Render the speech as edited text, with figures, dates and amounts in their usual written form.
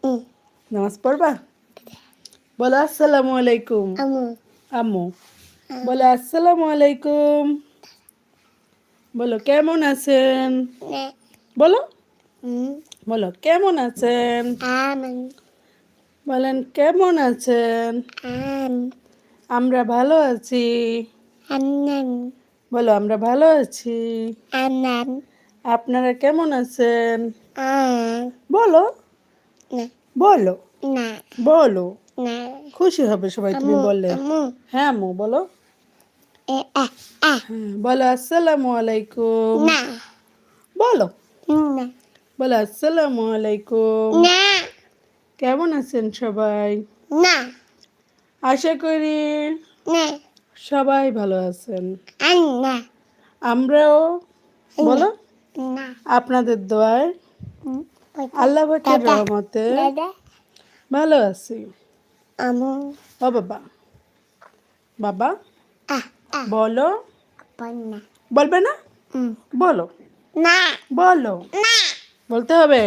হুম। নামাজ পড়বা? বলো আসসালামু আলাইকুম। আমু। আম্মু বলো আসসালামু আলাইকুম। বলো কেমন আছেন? নে। বলো হুম। বলো কেমন আছেন? আমান। বলেন কেমন আছেন? আম। আমরা ভালো আছি। আন্নান। বলো আমরা ভালো আছি। আন্নান। আপনারা কেমন আছেন? আ। বলো না। বলো না। বলো না। খুশি হবে সবাই তুমি আমু। বললে। আমু। হ্যাঁ আম্মু বলো। এ আ আ। হ্যাঁ বলো আসসালামু আলাইকুম। না। বলো না। বলো আসসালামু আলাইকুম। না। কেমন আছেন সবাই? না। আশা করি না। সবাই ভালো আছেন। আন্না। আমরাও বলো না। আপনাদের দোয়ায় হুম। আল্লাহ পাকের দাদা। রহমতে দাদা। ভালো আছি। আমু। ও বাবা বাবা আ আ। বলো পান্না। বলবে না? হুম। বলো না। বলো না। বলতে হবে।